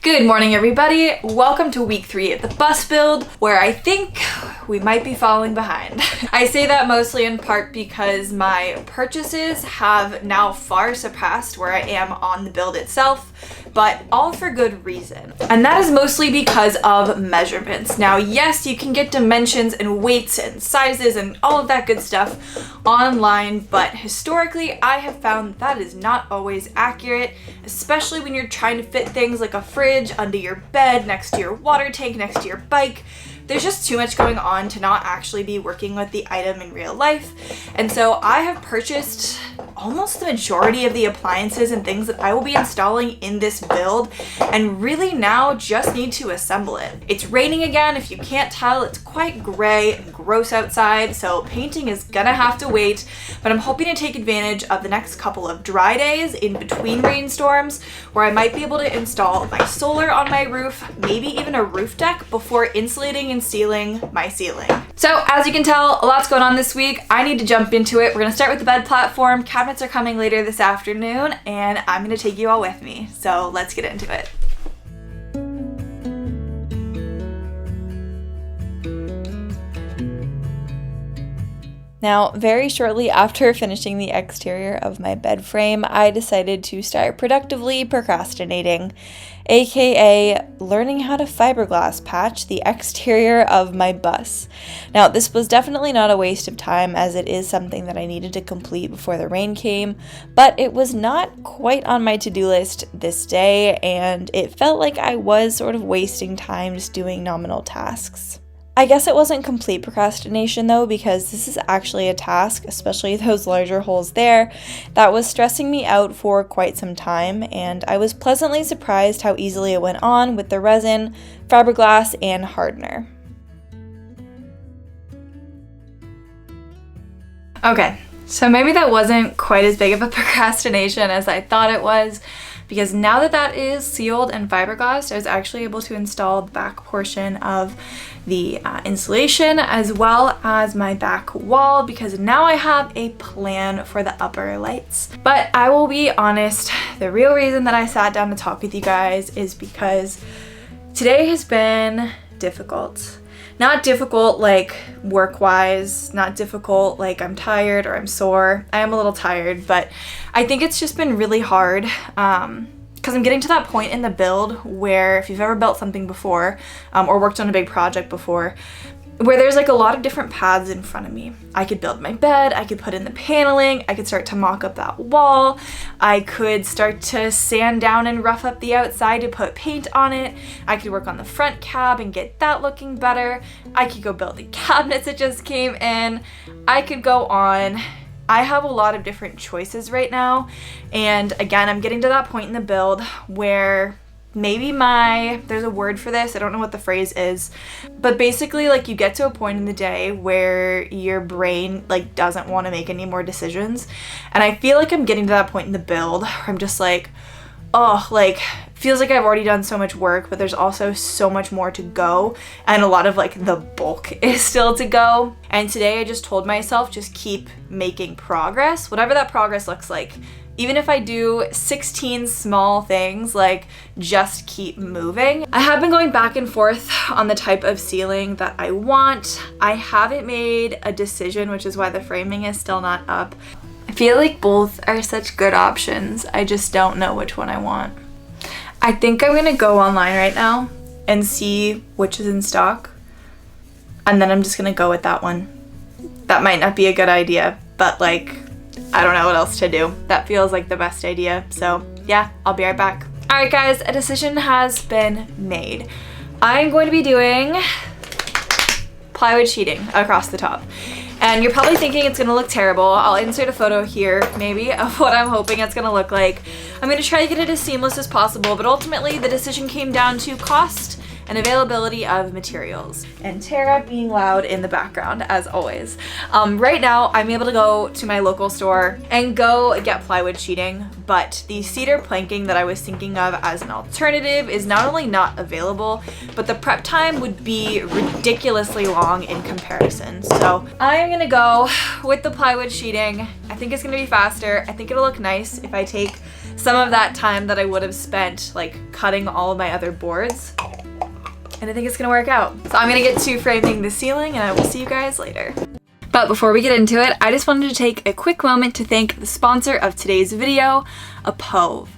Good morning, everybody. Welcome to week 3 of the bus build, where I think we might be falling behind. I say that mostly in part because my purchases have now far surpassed where I am on the build itself, but all for good reason. And that is mostly because of measurements. Now, yes, you can get dimensions and weights and sizes and all of that good stuff online, but historically, I have found that is not always accurate, especially when you're trying to fit things like a fridge under your bed, next to your water tank, next to your bike. There's just too much going on to not actually be working with the item in real life. And so I have purchased almost the majority of the appliances and things that I will be installing in this build, and really now just need to assemble it. It's raining again. If you can't tell, it's quite gray and gross outside, so painting is gonna have to wait, but I'm hoping to take advantage of the next couple of dry days in between rainstorms where I might be able to install my solar on my roof, maybe even a roof deck, before insulating and sealing my ceiling. So as you can tell, a lot's going on this week. I need to jump into it. We're gonna start with the bed platform. Cabinets are coming later this afternoon, and I'm gonna take you all with me. So let's get into it. Now, very shortly after finishing the exterior of my bed frame, I decided to start productively procrastinating, aka learning how to fiberglass patch the exterior of my bus. Now, this was definitely not a waste of time, as it is something that I needed to complete before the rain came, but it was not quite on my to-do list this day, and it felt like I was sort of wasting time just doing nominal tasks. I guess it wasn't complete procrastination though, because this is actually a task, especially those larger holes there, that was stressing me out for quite some time, and I was pleasantly surprised how easily it went on with the resin, fiberglass, and hardener. Okay, so maybe that wasn't quite as big of a procrastination as I thought it was, because now that that is sealed and fiberglassed, I was actually able to install the back portion of the insulation as well as my back wall, because now I have a plan for the upper lights. But I will be honest, the real reason that I sat down to talk with you guys is because today has been difficult. Not difficult like work-wise, not difficult like I'm tired or I'm sore. I am a little tired, but I think it's just been really hard because I'm getting to that point in the build where, if you've ever built something before or worked on a big project before, where there's like a lot of different paths in front of me. I could build my bed, I could put in the paneling, I could start to mock up that wall, I could start to sand down and rough up the outside to put paint on it, I could work on the front cab and get that looking better, I could go build the cabinets that just came in, I could go on. I have a lot of different choices right now, and again, I'm getting to that point in the build where maybe there's a word for this, I don't know what the phrase is, but basically like you get to a point in the day where your brain like doesn't want to make any more decisions, and I feel like I'm getting to that point in the build where I'm just like, oh, like feels like I've already done so much work, but there's also so much more to go, and a lot of like the bulk is still to go. And today I just told myself, just keep making progress, whatever that progress looks like. Even if I do 16 small things, like just keep moving. I have been going back and forth on the type of ceiling that I want. I haven't made a decision, which is why the framing is still not up. I feel like both are such good options. I just don't know which one I want. I think I'm gonna go online right now and see which is in stock, and then I'm just gonna go with that one. That might not be a good idea, but like, I don't know what else to do. That feels like the best idea. So yeah, I'll be right back. All right guys, a decision has been made. I'm going to be doing plywood sheeting across the top. And you're probably thinking it's gonna look terrible. I'll insert a photo here maybe of what I'm hoping it's gonna look like. I'm gonna try to get it as seamless as possible, but ultimately the decision came down to cost and availability of materials. And Tara being loud in the background, as always. Right now, I'm able to go to my local store and go get plywood sheeting, but the cedar planking that I was thinking of as an alternative is not only not available, but the prep time would be ridiculously long in comparison. So I'm gonna go with the plywood sheeting. I think it's gonna be faster. I think it'll look nice if I take some of that time that I would have spent like cutting all of my other boards. And I think it's gonna work out. So I'm gonna get to framing the ceiling and I will see you guys later. But before we get into it, I just wanted to take a quick moment to thank the sponsor of today's video, Apove.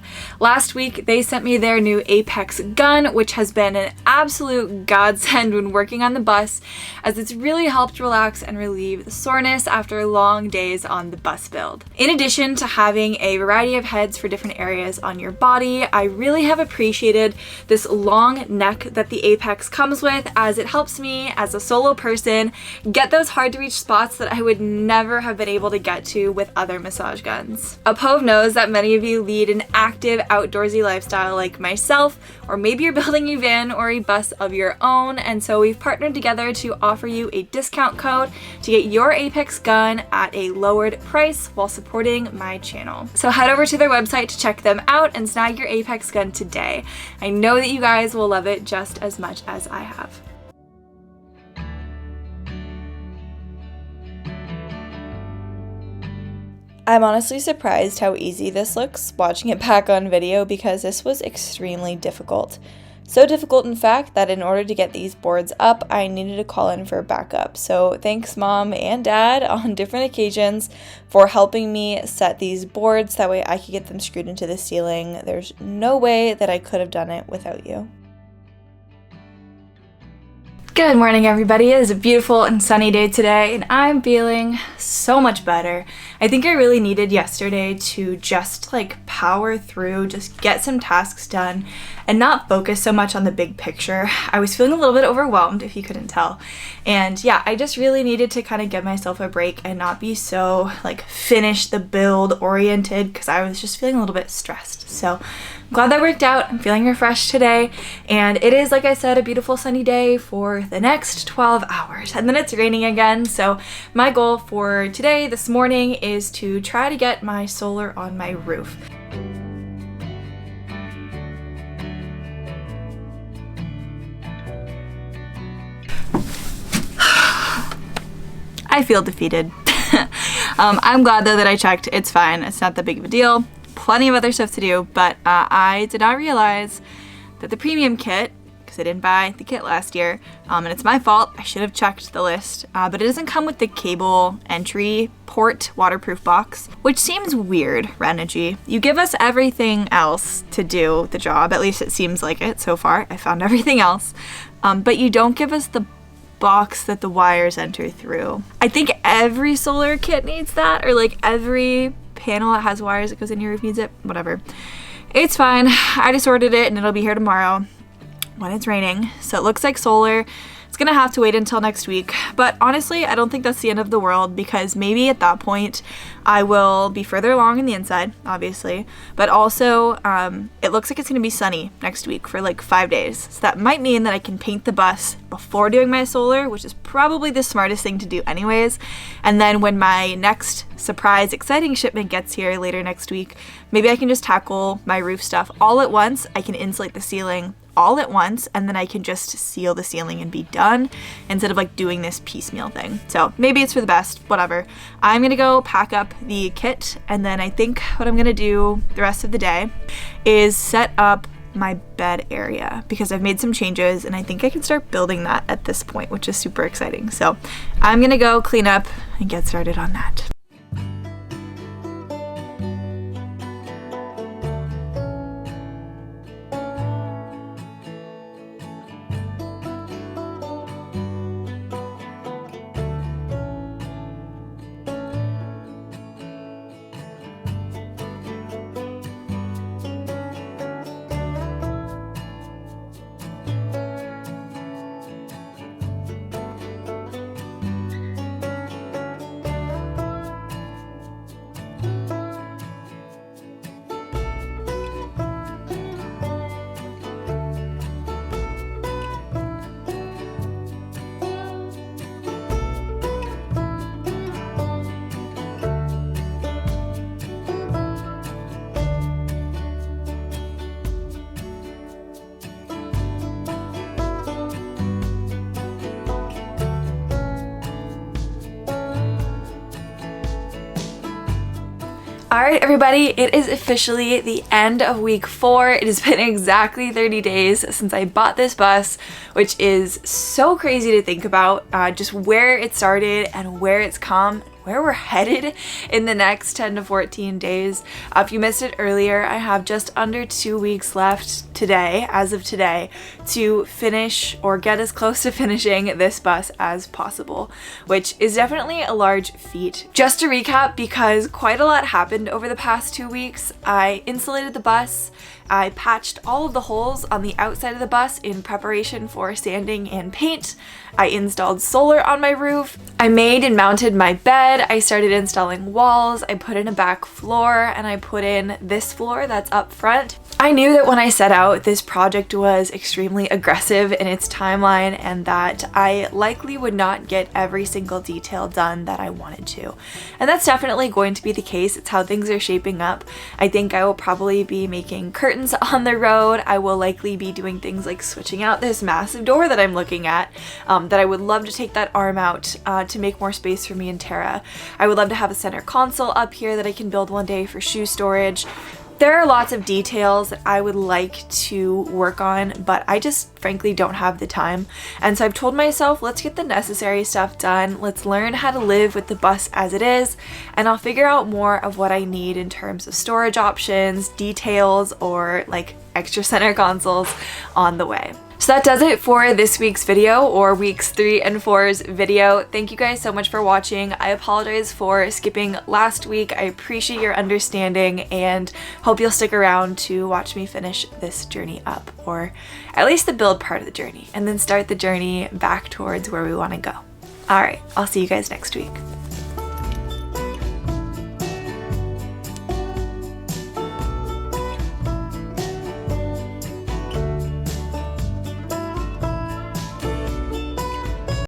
Last week, they sent me their new Apex gun, which has been an absolute godsend when working on the bus, as it's really helped relax and relieve the soreness after long days on the bus build. In addition to having a variety of heads for different areas on your body, I really have appreciated this long neck that the Apex comes with, as it helps me as a solo person get those hard to reach spots that I would never have been able to get to with other massage guns. Apove knows that many of you lead an active outdoorsy lifestyle like myself, or maybe you're building a van or a bus of your own, and so we've partnered together to offer you a discount code to get your Apex gun at a lowered price while supporting my channel. So head over to their website to check them out and snag your Apex gun today. I know that you guys will love it just as much as I have. I'm honestly surprised how easy this looks watching it back on video, because this was extremely difficult. So difficult, in fact, that in order to get these boards up, I needed to call in for backup. So thanks Mom and Dad on different occasions for helping me set these boards. That way I could get them screwed into the ceiling. There's no way that I could have done it without you. Good morning, everybody. It is a beautiful and sunny day today, and I'm feeling so much better. I think I really needed yesterday to just like power through, just get some tasks done, and not focus so much on the big picture. I was feeling a little bit overwhelmed, if you couldn't tell. And yeah, I just really needed to kind of give myself a break and not be so like finish the build oriented, because I was just feeling a little bit stressed. So I'm glad that worked out. I'm feeling refreshed today, and it is, like I said, a beautiful sunny day for the next 12 hours, and then it's raining again. So my goal for today, this morning, is to try to get my solar on my roof. I feel defeated. I'm glad though that I checked. It's fine. It's not that big of a deal. Plenty of other stuff to do, but I did not realize that the premium kit, because I didn't buy the kit last year, and it's my fault, I should have checked the list, but it doesn't come with the cable entry port waterproof box, which seems weird, Renogy. You give us everything else to do the job, at least it seems like it so far. I found everything else, but you don't give us the box that the wires enter through. I think every solar kit needs that, or like every panel that has wires that goes in your roof needs it, whatever. It's fine. I just ordered it and it'll be here tomorrow when it's raining. So it looks like solar. It's gonna have to wait until next week, but honestly, I don't think that's the end of the world, because maybe at that point I will be further along in the inside, obviously, but also it looks like it's gonna be sunny next week for like 5 days. So that might mean that I can paint the bus before doing my solar, which is probably the smartest thing to do anyways. And then when my next surprise exciting shipment gets here later next week, maybe I can just tackle my roof stuff all at once. I can insulate the ceiling all at once, and then I can just seal the ceiling and be done, instead of like doing this piecemeal thing. So maybe it's for the best, whatever. I'm gonna go pack up the kit, and then I think what I'm gonna do the rest of the day is set up my bed area, because I've made some changes and I think I can start building that at this point, which is super exciting. So I'm gonna go clean up and get started on that. Alright everybody, it is officially the end of week 4. It has been exactly 30 days since I bought this bus, which is so crazy to think about, just where it started and where it's come, where we're headed in the next 10 to 14 days. If you missed it earlier, I have just under 2 weeks left today, as of today, to finish or get as close to finishing this bus as possible, which is definitely a large feat. Just to recap, because quite a lot happened over the past 2 weeks, I insulated the bus, I patched all of the holes on the outside of the bus in preparation for sanding and paint. I installed solar on my roof. I made and mounted my bed. I started installing walls. I put in a back floor and I put in this floor that's up front. I knew that when I set out, this project was extremely aggressive in its timeline and that I likely would not get every single detail done that I wanted to. And that's definitely going to be the case. It's how things are shaping up. I think I will probably be making curtains on the road. I will likely be doing things like switching out this massive door that I'm looking at, that I would love to take that arm out to make more space for me and Tara. I would love to have a center console up here that I can build one day for shoe storage. There are lots of details that I would like to work on, but I just frankly don't have the time. And so I've told myself, let's get the necessary stuff done. Let's learn how to live with the bus as it is, and I'll figure out more of what I need in terms of storage options, details, or like extra center consoles on the way. So that does it for this week's video, or weeks 3 and 4's video. Thank you guys so much for watching. I apologize for skipping last week. I appreciate your understanding and hope you'll stick around to watch me finish this journey up, or at least the build part of the journey, and then start the journey back towards where we want to go. All right, I'll see you guys next week.